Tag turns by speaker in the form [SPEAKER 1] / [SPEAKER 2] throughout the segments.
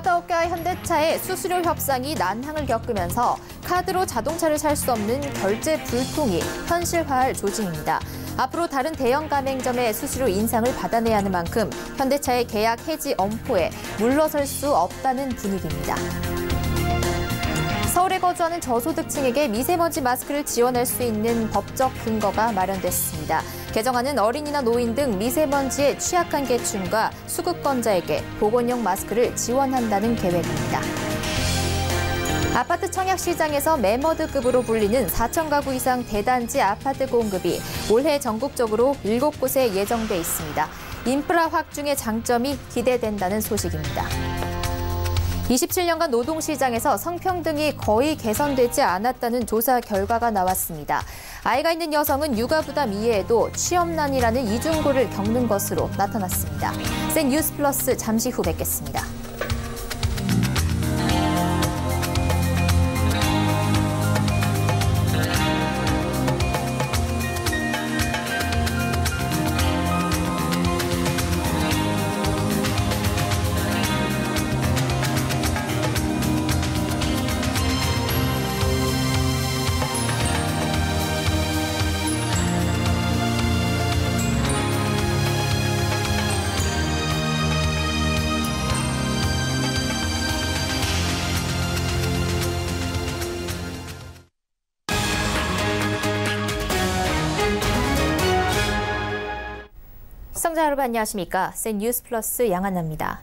[SPEAKER 1] 카드업계와 현대차의 수수료 협상이 난항을 겪으면서 카드로 자동차를 살 수 없는 결제 불통이 현실화할 조짐입니다. 앞으로 다른 대형 가맹점의 수수료 인상을 받아내야 하는 만큼 현대차의 계약 해지 엄포에 물러설 수 없다는 분위기입니다. 서울에 거주하는 저소득층에게 미세먼지 마스크를 지원할 수 있는 법적 근거가 마련됐습니다. 개정안은 어린이나 노인 등 미세먼지에 취약한 계층과 수급권자에게 보건용 마스크를 지원한다는 계획입니다. 아파트 청약시장에서 매머드급으로 불리는 4천 가구 이상 대단지 아파트 공급이 올해 전국적으로 7곳에 예정돼 있습니다. 인프라 확충의 장점이 기대된다는 소식입니다. 27년간 노동시장에서 성평등이 거의 개선되지 않았다는 조사 결과가 나왔습니다. 아이가 있는 여성은 육아 부담 이외에도 취업난이라는 이중고를 겪는 것으로 나타났습니다. 센뉴스 플러스 잠시 후 뵙겠습니다. 시청자 여러분 안녕하십니까? 센뉴스 플러스 양한나입니다.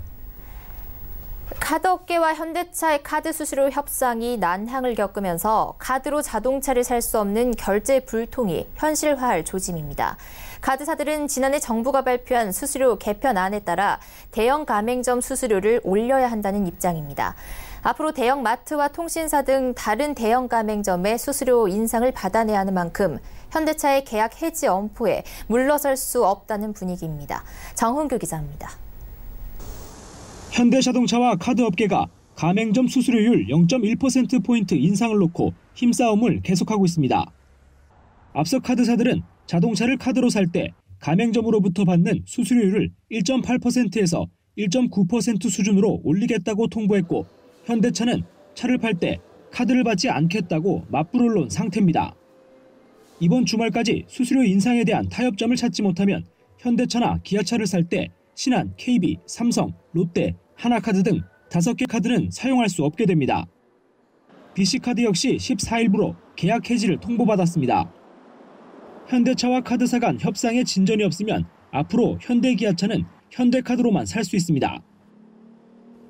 [SPEAKER 1] 카드업계와 현대차의 카드 수수료 협상이 난항을 겪으면서 카드로 자동차를 살 수 없는 결제 불통이 현실화할 조짐입니다. 카드사들은 지난해 정부가 발표한 수수료 개편안에 따라 대형 가맹점 수수료를 올려야 한다는 입장입니다. 앞으로 대형 마트와 통신사 등 다른 대형 가맹점의 수수료 인상을 받아내야 하는 만큼 현대차의 계약 해지 엄포에 물러설 수 없다는 분위기입니다. 정훈규 기자입니다.
[SPEAKER 2] 현대자동차와 카드업계가 가맹점 수수료율 0.1%포인트 인상을 놓고 힘싸움을 계속하고 있습니다. 앞서 카드사들은 자동차를 카드로 살 때 가맹점으로부터 받는 수수료율을 1.8%에서 1.9% 수준으로 올리겠다고 통보했고 현대차는 차를 팔 때 카드를 받지 않겠다고 맞불을 놓은 상태입니다. 이번 주말까지 수수료 인상에 대한 타협점을 찾지 못하면 현대차나 기아차를 살 때 신한, KB, 삼성, 롯데, 하나카드 등 5개 카드는 사용할 수 없게 됩니다. BC카드 역시 14일부로 계약 해지를 통보받았습니다. 현대차와 카드사 간 협상에 진전이 없으면 앞으로 현대기아차는 현대카드로만 살 수 있습니다.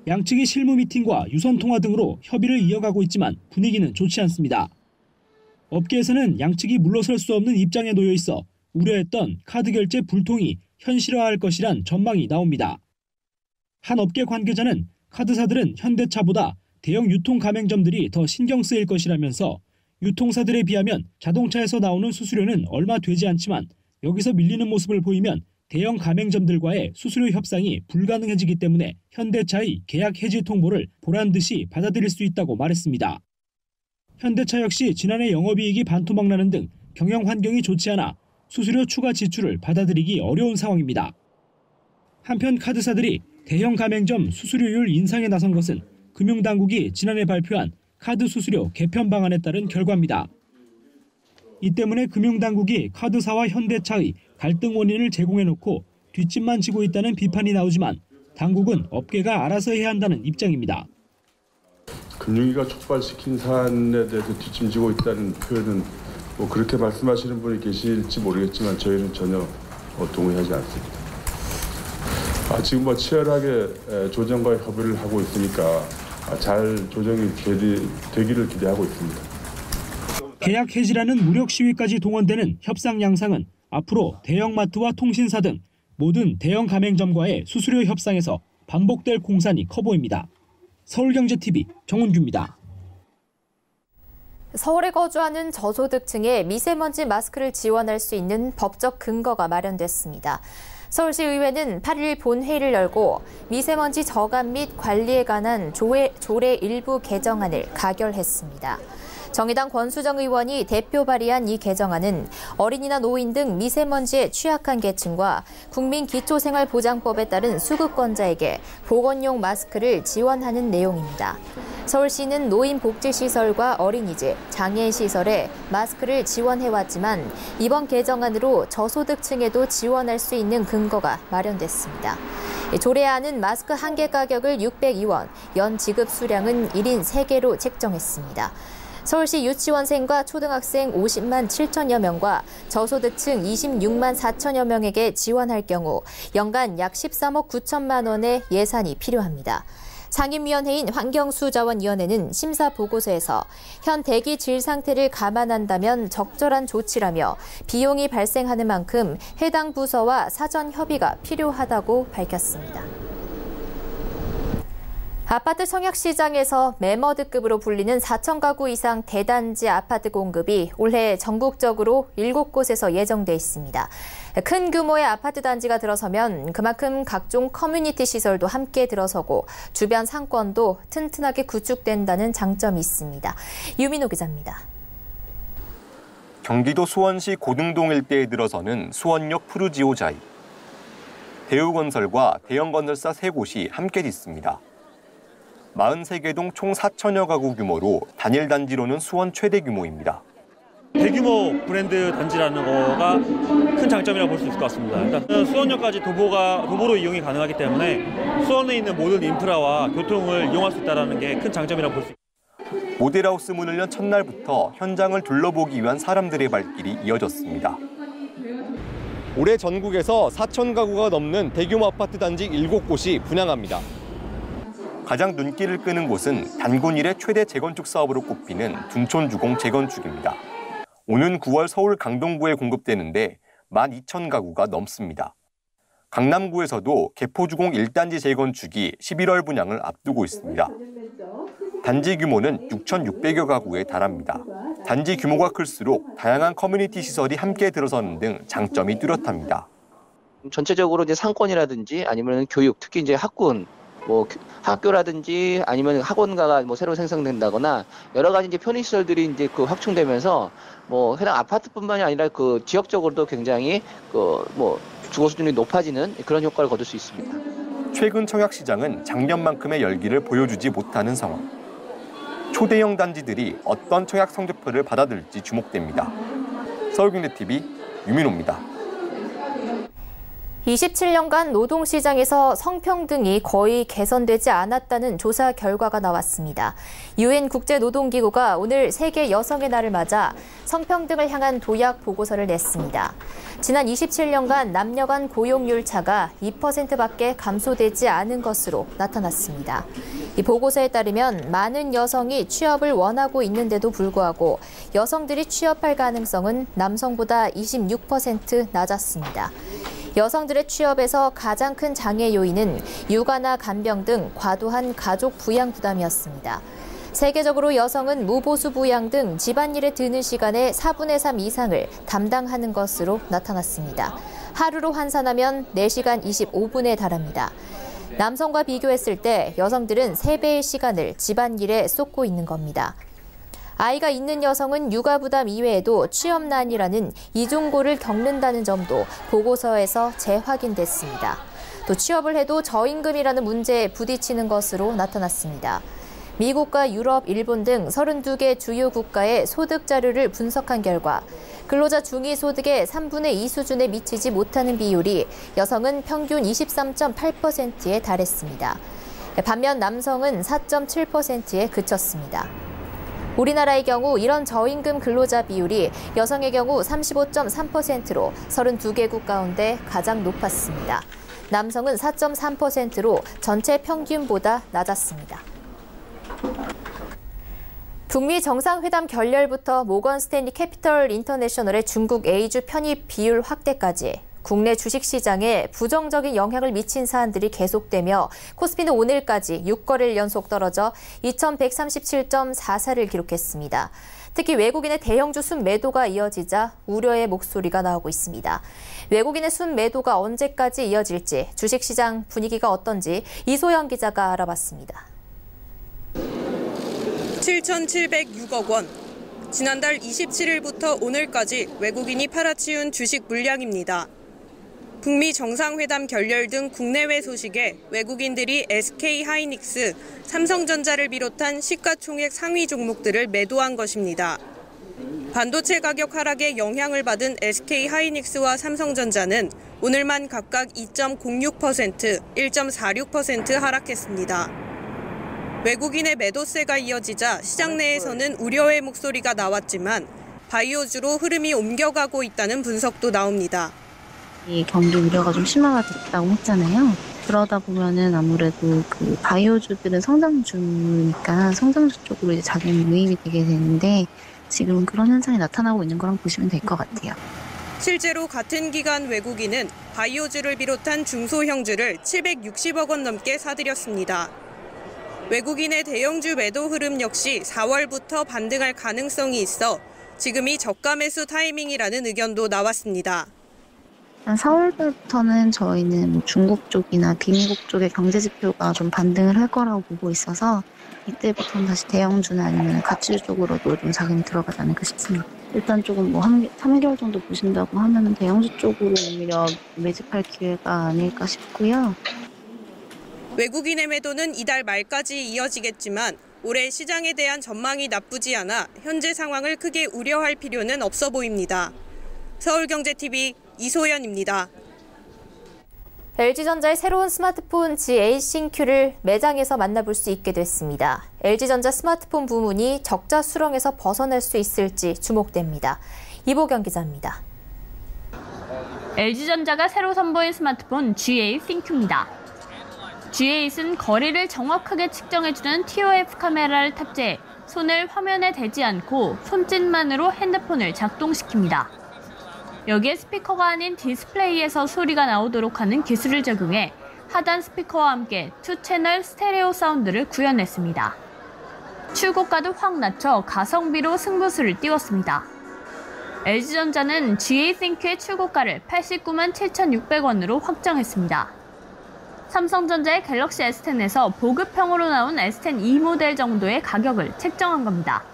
[SPEAKER 2] 양측이 실무 미팅과 유선 통화 등으로 협의를 이어가고 있지만 분위기는 좋지 않습니다. 업계에서는 양측이 물러설 수 없는 입장에 놓여 있어 우려했던 카드 결제 불통이 현실화할 것이란 전망이 나옵니다. 한 업계 관계자는 카드사들은 현대차보다 대형 유통 가맹점들이 더 신경 쓰일 것이라면서 유통사들에 비하면 자동차에서 나오는 수수료는 얼마 되지 않지만 여기서 밀리는 모습을 보이면 대형 가맹점들과의 수수료 협상이 불가능해지기 때문에 현대차의 계약 해지 통보를 보란듯이 받아들일 수 있다고 말했습니다. 현대차 역시 지난해 영업이익이 반토막 나는 등 경영 환경이 좋지 않아 수수료 추가 지출을 받아들이기 어려운 상황입니다. 한편 카드사들이 대형 가맹점 수수료율 인상에 나선 것은 금융당국이 지난해 발표한 카드 수수료 개편 방안에 따른 결과입니다. 이 때문에 금융당국이 카드사와 현대차의 갈등 원인을 제공해놓고 뒷짐만 지고 있다는 비판이 나오지만 당국은 업계가 알아서 해야 한다는 입장입니다.
[SPEAKER 3] 금융위가 촉발시킨 사안에 대해서 뒷짐지고 있다는 표현은 그렇게 말씀하시는 분이 계실지 모르겠지만 저희는 전혀 동의하지 않습니다. 지금 치열하게 조정과 협의를 하고 있으니까 잘 조정이 되기를 기대하고 있습니다.
[SPEAKER 2] 계약 해지라는 무력 시위까지 동원되는 협상 양상은 앞으로 대형마트와 통신사 등 모든 대형 가맹점과의 수수료 협상에서 반복될 공산이 커 보입니다. 서울경제TV 정훈규입니다.
[SPEAKER 1] 서울에 거주하는 저소득층에 미세먼지 마스크를 지원할 수 있는 법적 근거가 마련됐습니다. 서울시의회는 8일 본회의를 열고 미세먼지 저감 및 관리에 관한 조례 일부 개정안을 가결했습니다. 정의당 권수정 의원이 대표 발의한 이 개정안은 어린이나 노인 등 미세먼지에 취약한 계층과 국민기초생활보장법에 따른 수급권자에게 보건용 마스크를 지원하는 내용입니다. 서울시는 노인복지시설과 어린이집, 장애인시설에 마스크를 지원해왔지만 이번 개정안으로 저소득층에도 지원할 수 있는 근거가 마련됐습니다. 조례안은 마스크 한 개 가격을 602원, 연 지급 수량은 1인 3개로 책정했습니다. 서울시 유치원생과 초등학생 50만 7천여 명과 저소득층 26만 4천여 명에게 지원할 경우 연간 약 13억 9천만 원의 예산이 필요합니다. 상임위원회인 환경수자원위원회는 심사 보고서에서 현 대기 질 상태를 감안한다면 적절한 조치라며 비용이 발생하는 만큼 해당 부서와 사전 협의가 필요하다고 밝혔습니다. 아파트 청약시장에서 매머드급으로 불리는 4천 가구 이상 대단지 아파트 공급이 올해 전국적으로 7곳에서 예정돼 있습니다. 큰 규모의 아파트 단지가 들어서면 그만큼 각종 커뮤니티 시설도 함께 들어서고 주변 상권도 튼튼하게 구축된다는 장점이 있습니다. 유민호 기자입니다.
[SPEAKER 4] 경기도 수원시 고등동 일대에 들어서는 수원역 푸르지오자이. 대우건설과 대형건설사 3곳이 함께 짓습니다. 43개 동 총 4천여 가구 규모로 단일 단지로는 수원 최대 규모입니다.
[SPEAKER 5] 대규모 브랜드 단지라는 거가 큰 장점이라고 볼 수 있을 것 같습니다. 일단 수원역까지 도보로 이용이 가능하기 때문에 수원에 있는 모든 인프라와 교통을 이용할 수 있다는 게 큰 장점이라고 볼 수 있습니다.
[SPEAKER 4] 모델하우스 문을 연 첫날부터 현장을 둘러보기 위한 사람들의 발길이 이어졌습니다. 올해 전국에서 4천 가구가 넘는 대규모 아파트 단지 7곳이 분양합니다. 가장 눈길을 끄는 곳은 단군 이래 최대 재건축 사업으로 꼽히는 둔촌주공 재건축입니다. 오는 9월 서울 강동구에 공급되는데 12,000가구가 넘습니다. 강남구에서도 개포주공 1단지 재건축이 11월 분양을 앞두고 있습니다. 단지 규모는 6,600여 가구에 달합니다. 단지 규모가 클수록 다양한 커뮤니티 시설이 함께 들어서는 등 장점이 뚜렷합니다.
[SPEAKER 6] 전체적으로 이제 상권이라든지 아니면 교육, 특히 이제 학군, 학교라든지 아니면 학원가가 새로 생성된다거나 여러 가지 이제 편의시설들이 이제 확충되면서 해당 아파트뿐만이 아니라 그 지역적으로도 굉장히 주거 수준이 높아지는 그런 효과를 거둘 수 있습니다.
[SPEAKER 4] 최근 청약시장은 작년만큼의 열기를 보여주지 못하는 상황. 초대형 단지들이 어떤 청약 성적표를 받아들일지 주목됩니다. 서울경제TV 유민호입니다.
[SPEAKER 1] 27년간 노동시장에서 성평등이 거의 개선되지 않았다는 조사 결과가 나왔습니다. UN 국제노동기구가 오늘 세계 여성의 날을 맞아 성평등을 향한 도약 보고서를 냈습니다. 지난 27년간 남녀 간 고용률 차가 2%밖에 감소되지 않은 것으로 나타났습니다. 이 보고서에 따르면 많은 여성이 취업을 원하고 있는데도 불구하고 여성들이 취업할 가능성은 남성보다 26% 낮았습니다. 여성들의 취업에서 가장 큰 장애 요인은 육아나 간병 등 과도한 가족 부양 부담이었습니다. 세계적으로 여성은 무보수 부양 등 집안일에 드는 시간의 4분의 3 이상을 담당하는 것으로 나타났습니다. 하루로 환산하면 4시간 25분에 달합니다. 남성과 비교했을 때 여성들은 3배의 시간을 집안일에 쏟고 있는 겁니다. 아이가 있는 여성은 육아 부담 이외에도 취업난이라는 이중고를 겪는다는 점도 보고서에서 재확인됐습니다. 또 취업을 해도 저임금이라는 문제에 부딪히는 것으로 나타났습니다. 미국과 유럽, 일본 등 32개 주요 국가의 소득 자료를 분석한 결과 근로자 중위소득의 3분의 2 수준에 미치지 못하는 비율이 여성은 평균 23.8%에 달했습니다. 반면 남성은 4.7%에 그쳤습니다. 우리나라의 경우 이런 저임금 근로자 비율이 여성의 경우 35.3%로 32개국 가운데 가장 높았습니다. 남성은 4.3%로 전체 평균보다 낮았습니다. 북미 정상회담 결렬부터 모건 스탠리 캐피털 인터내셔널의 중국 A주 편입 비율 확대까지 국내 주식시장에 부정적인 영향을 미친 사안들이 계속되며 코스피는 오늘까지 6거래일 연속 떨어져 2137.44를 기록했습니다. 특히 외국인의 대형주 순매도가 이어지자 우려의 목소리가 나오고 있습니다. 외국인의 순매도가 언제까지 이어질지 주식시장 분위기가 어떤지 이소영 기자가 알아봤습니다.
[SPEAKER 7] 7,706억 원, 지난달 27일부터 오늘까지 외국인이 팔아치운 주식 물량입니다. 북미 정상회담 결렬 등 국내외 소식에 외국인들이 SK하이닉스, 삼성전자를 비롯한 시가총액 상위 종목들을 매도한 것입니다. 반도체 가격 하락에 영향을 받은 SK하이닉스와 삼성전자는 오늘만 각각 2.06%, 1.46% 하락했습니다. 외국인의 매도세가 이어지자 시장 내에서는 우려의 목소리가 나왔지만 바이오주로 흐름이 옮겨가고 있다는 분석도 나옵니다.
[SPEAKER 8] 이 경기 우려가 좀 심화됐다고 했잖아요. 그러다 보면은 아무래도 그 바이오주들은 성장주니까 성장주 쪽으로 이제 자금이 유입이 되게 되는데 지금은 그런 현상이 나타나고 있는 거랑 보시면 될 것 같아요.
[SPEAKER 7] 실제로 같은 기간 외국인은 바이오주를 비롯한 중소형주를 760억 원 넘게 사들였습니다. 외국인의 대형주 매도 흐름 역시 4월부터 반등할 가능성이 있어 지금이 저가 매수 타이밍이라는 의견도 나왔습니다.
[SPEAKER 8] 4월부터는 저희는 중국 쪽이나 비미국 쪽의 경제 지표가 좀 반등을 할 거라고 보고 있어서 이때부터는 다시 대형주나 아니면 가치주 쪽으로도 좀 자금이 들어가지 않을까 싶습니다. 일단 조금 3개월 정도 보신다고 하면 대형주 쪽으로 오히려 매집할 기회가 아닐까 싶고요.
[SPEAKER 7] 외국인의 매도는 이달 말까지 이어지겠지만 올해 시장에 대한 전망이 나쁘지 않아 현재 상황을 크게 우려할 필요는 없어 보입니다. 서울경제TV 이소연입니다.
[SPEAKER 1] LG전자의 새로운 스마트폰 G8 신규를 매장에서 만나볼 수 있게 됐습니다. LG전자 스마트폰 부문이 적자 수렁에서 벗어날 수 있을지 주목됩니다. 이보경 기자입니다.
[SPEAKER 9] LG전자가 새로 선보인 스마트폰 G8 싱큐입니다. G8은 거리를 정확하게 측정해주는 TOF 카메라를 탑재해 손을 화면에 대지 않고 손짓만으로 핸드폰을 작동시킵니다. 여기에 스피커가 아닌 디스플레이에서 소리가 나오도록 하는 기술을 적용해 하단 스피커와 함께 2채널 스테레오 사운드를 구현했습니다. 출고가도 확 낮춰 가성비로 승부수를 띄웠습니다. LG전자는 G8 싱큐의 출고가를 89만 7,600원으로 확정했습니다. 삼성전자의 갤럭시 S10에서 보급형으로 나온 S10e 모델 정도의 가격을 책정한 겁니다.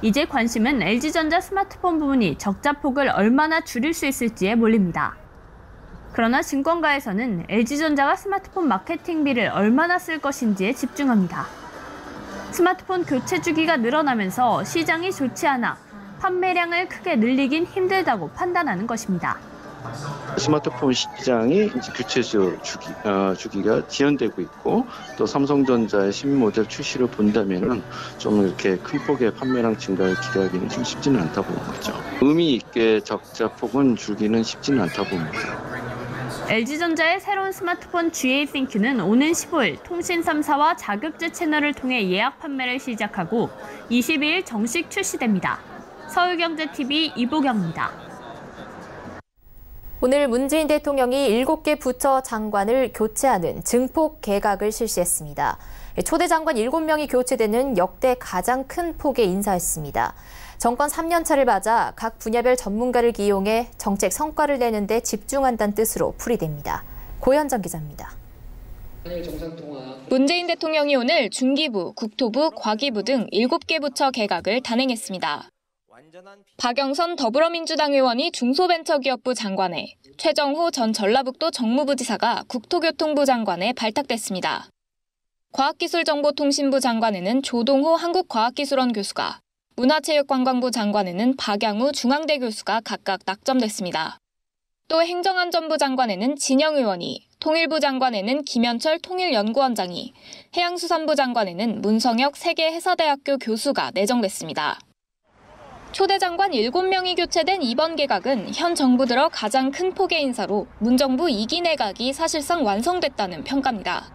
[SPEAKER 9] 이제 관심은 LG전자 스마트폰 부문이 적자폭을 얼마나 줄일 수 있을지에 몰립니다. 그러나 증권가에서는 LG전자가 스마트폰 마케팅비를 얼마나 쓸 것인지에 집중합니다. 스마트폰 교체 주기가 늘어나면서 시장이 좋지 않아 판매량을 크게 늘리긴 힘들다고 판단하는 것입니다.
[SPEAKER 10] 스마트폰 시장이 이제 교체 주기가 지연되고 있고 또 삼성전자의 신모델 출시를 본다면은 좀 이렇게 큰 폭의 판매량 증가를 기대하기는 좀 쉽지는 않다 보는 거죠. 의미 있게 적자폭은 줄기는 쉽지는 않다 봅니다.
[SPEAKER 9] LG전자의 새로운 스마트폰 G8 싱큐는 오는 15일 통신 3사와 자급제 채널을 통해 예약 판매를 시작하고 22일 정식 출시됩니다. 서울경제TV 이보경입니다.
[SPEAKER 1] 오늘 문재인 대통령이 7개 부처 장관을 교체하는 증폭 개각을 실시했습니다. 초대 장관 7명이 교체되는 역대 가장 큰 폭의 인사였습니다. 정권 3년 차를 맞아 각 분야별 전문가를 기용해 정책 성과를 내는 데 집중한다는 뜻으로 풀이됩니다. 고현정 기자입니다.
[SPEAKER 11] 문재인 대통령이 오늘 중기부, 국토부, 과기부 등 7개 부처 개각을 단행했습니다. 박영선 더불어민주당 의원이 중소벤처기업부 장관에, 최정호 전 전라북도 정무부지사가 국토교통부 장관에 발탁됐습니다. 과학기술정보통신부 장관에는 조동호 한국과학기술원 교수가, 문화체육관광부 장관에는 박양우 중앙대 교수가 각각 낙점됐습니다. 또 행정안전부 장관에는 진영 의원이, 통일부 장관에는 김현철 통일연구원장이, 해양수산부 장관에는 문성혁 세계해사대학교 교수가 내정됐습니다. 초대 장관 7명이 교체된 이번 개각은 현 정부 들어 가장 큰 폭의 인사로 문정부 2기 내각이 사실상 완성됐다는 평가입니다.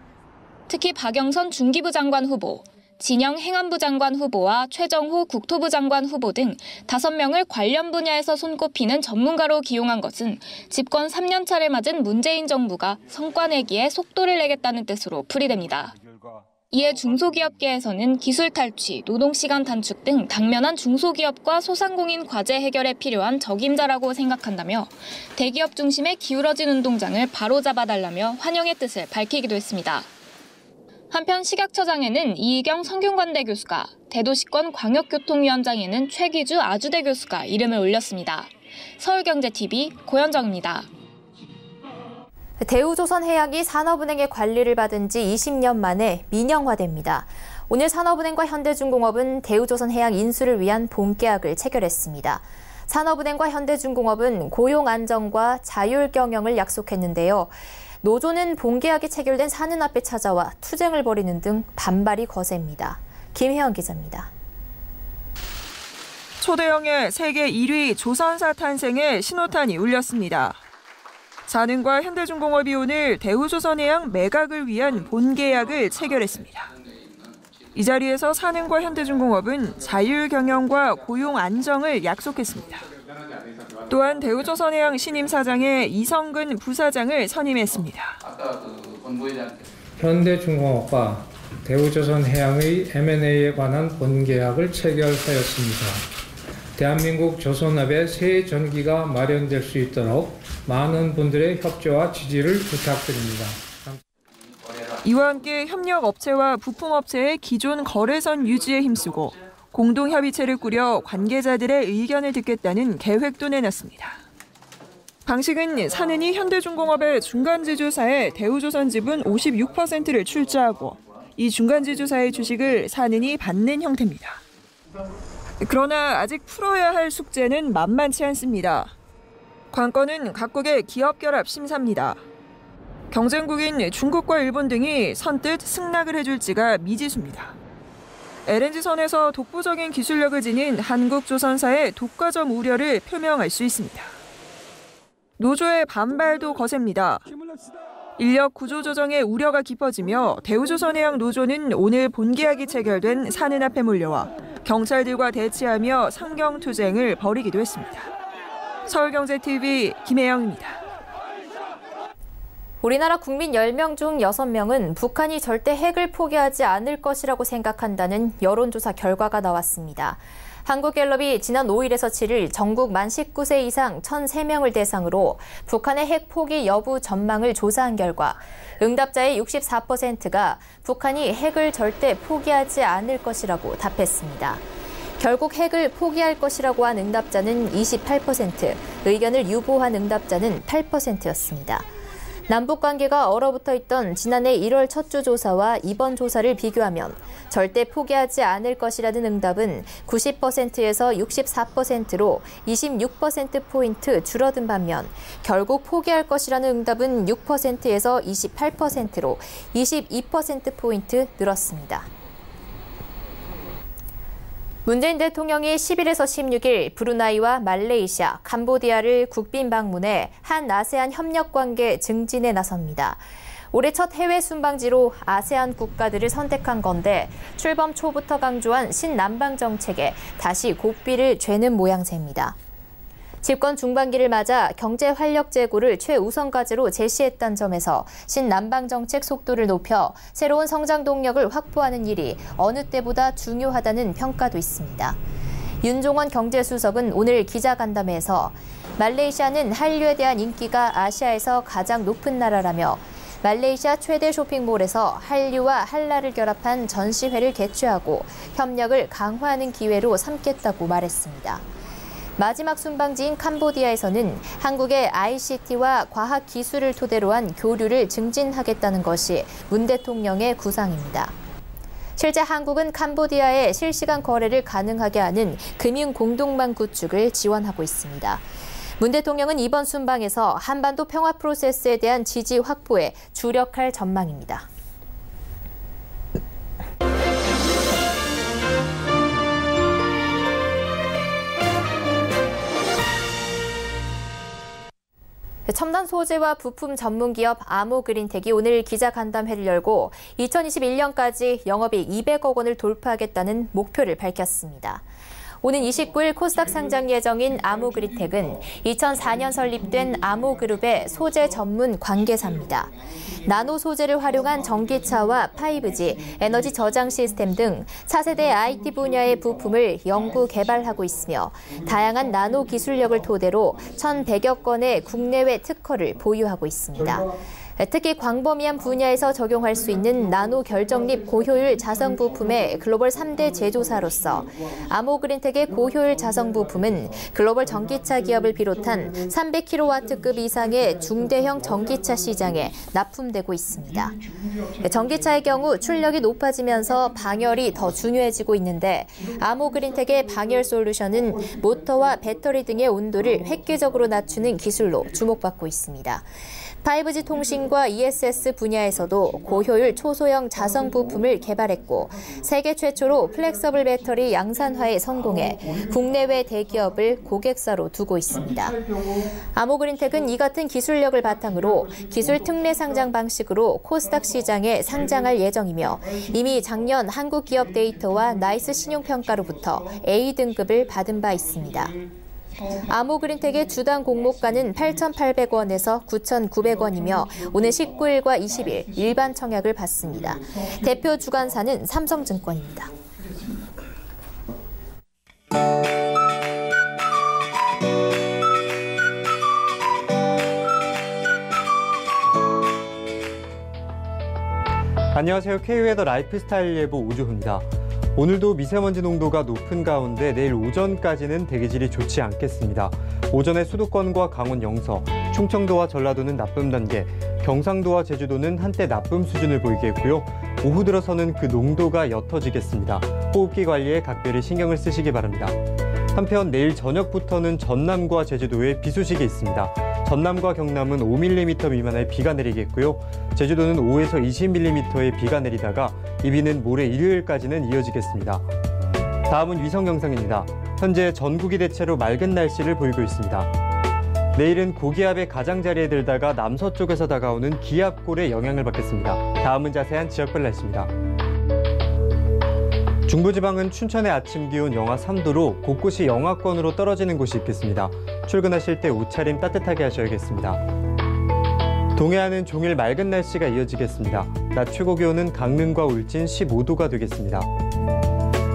[SPEAKER 11] 특히 박영선 중기부 장관 후보, 진영 행안부 장관 후보와 최정호 국토부 장관 후보 등 5명을 관련 분야에서 손꼽히는 전문가로 기용한 것은 집권 3년 차를 맞은 문재인 정부가 성과 내기에 속도를 내겠다는 뜻으로 풀이됩니다. 이에 중소기업계에서는 기술 탈취, 노동시간 단축 등 당면한 중소기업과 소상공인 과제 해결에 필요한 적임자라고 생각한다며 대기업 중심의 기울어진 운동장을 바로잡아달라며 환영의 뜻을 밝히기도 했습니다. 한편 식약처장에는 이희경 성균관대 교수가, 대도시권 광역교통위원장에는 최기주 아주대 교수가 이름을 올렸습니다. 서울경제TV 고현정입니다.
[SPEAKER 1] 대우조선해양이 산업은행의 관리를 받은 지 20년 만에 민영화됩니다. 오늘 산업은행과 현대중공업은 대우조선해양 인수를 위한 본계약을 체결했습니다. 산업은행과 현대중공업은 고용 안정과 자율 경영을 약속했는데요. 노조는 본계약이 체결된 사는 앞에 찾아와 투쟁을 벌이는 등 반발이 거셉니다. 김혜영 기자입니다.
[SPEAKER 12] 초대형의 세계 1위 조선사 탄생에 신호탄이 울렸습니다. 산은과 현대중공업이 오늘 대우조선해양 매각을 위한 본계약을 체결했습니다. 이 자리에서 산은과 현대중공업은 자율 경영과 고용 안정을 약속했습니다. 또한 대우조선해양 신임 사장에 이성근 부사장을 선임했습니다.
[SPEAKER 13] 현대중공업과 대우조선해양의 M&A에 관한 본계약을 체결하였습니다. 대한민국 조선업의 새 전기가 마련될 수 있도록 많은 분들의 협조와 지지를 부탁드립니다.
[SPEAKER 12] 이와 함께 협력업체와 부품업체의 기존 거래선 유지에 힘쓰고 공동협의체를 꾸려 관계자들의 의견을 듣겠다는 계획도 내놨습니다. 방식은 산은이 현대중공업의 중간지주사에 대우조선 지분 56%를 출자하고 이 중간지주사의 주식을 산은이 받는 형태입니다. 그러나 아직 풀어야 할 숙제는 만만치 않습니다. 관건은 각국의 기업 결합 심사입니다. 경쟁국인 중국과 일본 등이 선뜻 승낙을 해줄지가 미지수입니다. LNG선에서 독보적인 기술력을 지닌 한국조선사의 독과점 우려를 표명할 수 있습니다. 노조의 반발도 거셉니다. 인력 구조 조정의 우려가 깊어지며 대우조선해양 노조는 오늘 본계약이 체결된 산은 앞에 몰려와 경찰들과 대치하며 상경투쟁을 벌이기도 했습니다. 서울경제TV 김혜영입니다.
[SPEAKER 1] 우리나라 국민 10명 중 6명은 북한이 절대 핵을 포기하지 않을 것이라고 생각한다는 여론조사 결과가 나왔습니다. 한국갤럽이 지난 5일에서 7일 전국 만 19세 이상 1,003명을 대상으로 북한의 핵 포기 여부 전망을 조사한 결과 응답자의 64%가 북한이 핵을 절대 포기하지 않을 것이라고 답했습니다. 결국 핵을 포기할 것이라고 한 응답자는 28%, 의견을 유보한 응답자는 8%였습니다. 남북관계가 얼어붙어 있던 지난해 1월 첫 주 조사와 이번 조사를 비교하면 절대 포기하지 않을 것이라는 응답은 90%에서 64%로 26%포인트 줄어든 반면 결국 포기할 것이라는 응답은 6%에서 28%로 22%포인트 늘었습니다. 문재인 대통령이 10일에서 16일 브루나이와 말레이시아, 캄보디아를 국빈 방문해 한 아세안 협력관계 증진에 나섭니다. 올해 첫 해외 순방지로 아세안 국가들을 선택한 건데 출범 초부터 강조한 신남방 정책에 다시 고삐를 죄는 모양새입니다. 집권 중반기를 맞아 경제 활력 제고를 최우선 과제로 제시했다는 점에서 신남방 정책 속도를 높여 새로운 성장 동력을 확보하는 일이 어느 때보다 중요하다는 평가도 있습니다. 윤종원 경제수석은 오늘 기자간담회에서 말레이시아는 한류에 대한 인기가 아시아에서 가장 높은 나라라며 말레이시아 최대 쇼핑몰에서 한류와 한라를 결합한 전시회를 개최하고 협력을 강화하는 기회로 삼겠다고 말했습니다. 마지막 순방지인 캄보디아에서는 한국의 ICT와 과학 기술을 토대로 한 교류를 증진하겠다는 것이 문 대통령의 구상입니다. 실제 한국은 캄보디아의 실시간 거래를 가능하게 하는 금융 공동망 구축을 지원하고 있습니다. 문 대통령은 이번 순방에서 한반도 평화 프로세스에 대한 지지 확보에 주력할 전망입니다. 첨단 소재와 부품 전문기업 아모그린텍이 오늘 기자간담회를 열고 2021년까지 영업이익 200억 원을 돌파하겠다는 목표를 밝혔습니다. 오는 29일 코스닥 상장 예정인 아모그린텍은 2004년 설립된 아모그룹의 소재 전문 관계사입니다. 나노 소재를 활용한 전기차와 5G, 에너지 저장 시스템 등 4세대 IT 분야의 부품을 연구 개발하고 있으며 다양한 나노 기술력을 토대로 1,100여 건의 국내외 특허를 보유하고 있습니다. 특히 광범위한 분야에서 적용할 수 있는 나노 결정립 고효율 자성 부품의 글로벌 3대 제조사로서 아모그린텍의 고효율 자성 부품은 글로벌 전기차 기업을 비롯한 300kW급 이상의 중대형 전기차 시장에 납품되고 있습니다. 전기차의 경우 출력이 높아지면서 방열이 더 중요해지고 있는데 아모그린텍의 방열 솔루션은 모터와 배터리 등의 온도를 획기적으로 낮추는 기술로 주목받고 있습니다. 5G 통신과 ESS 분야에서도 고효율 초소형 자성 부품을 개발했고 세계 최초로 플렉서블 배터리 양산화에 성공해 국내외 대기업을 고객사로 두고 있습니다. 아모그린텍은 이 같은 기술력을 바탕으로 기술 특례 상장 방식으로 코스닥 시장에 상장할 예정이며 이미 작년 한국 기업 데이터와 나이스 신용평가로부터 A등급을 받은 바 있습니다. 아모그린텍의 주당 공모가는 8,800원에서 9,900원이며 오는 19일과 20일 일반 청약을 받습니다. 대표 주관사는 삼성증권입니다.
[SPEAKER 14] 안녕하세요. K웨더 라이프스타일 예보 오주호입니다. 오늘도 미세먼지 농도가 높은 가운데 내일 오전까지는 대기질이 좋지 않겠습니다. 오전에 수도권과 강원 영서, 충청도와 전라도는 나쁨 단계, 경상도와 제주도는 한때 나쁨 수준을 보이겠고요. 오후 들어서는 그 농도가 옅어지겠습니다. 호흡기 관리에 각별히 신경을 쓰시기 바랍니다. 한편 내일 저녁부터는 전남과 제주도에 비 소식이 있습니다. 전남과 경남은 5mm 미만의 비가 내리겠고요. 제주도는 5에서 20mm의 비가 내리다가 이 비는 모레 일요일까지는 이어지겠습니다. 다음은 위성 영상입니다. 현재 전국이 대체로 맑은 날씨를 보이고 있습니다. 내일은 고기압의 가장자리에 들다가 남서쪽에서 다가오는 기압골의 영향을 받겠습니다. 다음은 자세한 지역별 날씨입니다. 중부지방은 춘천의 아침 기온 영하 3도로 곳곳이 영하권으로 떨어지는 곳이 있겠습니다. 출근하실 때 옷차림 따뜻하게 하셔야겠습니다. 동해안은 종일 맑은 날씨가 이어지겠습니다. 낮 최고 기온은 강릉과 울진 15도가 되겠습니다.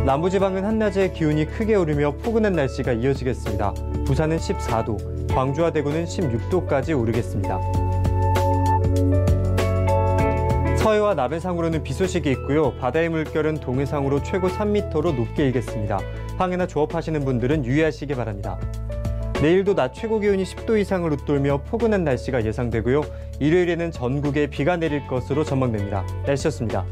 [SPEAKER 14] 남부지방은 한낮에 기온이 크게 오르며 포근한 날씨가 이어지겠습니다. 부산은 14도, 광주와 대구는 16도까지 오르겠습니다. 서해와 남해상으로는 비 소식이 있고요. 바다의 물결은 동해상으로 최고 3m로 높게 일겠습니다. 항해나 조업하시는 분들은 유의하시기 바랍니다. 내일도 낮 최고 기온이 10도 이상을 웃돌며 포근한 날씨가 예상되고요. 일요일에는 전국에 비가 내릴 것으로 전망됩니다. 날씨였습니다.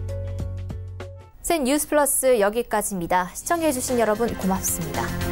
[SPEAKER 1] 뉴스 플러스 여기까지입니다. 시청해주신 여러분 고맙습니다.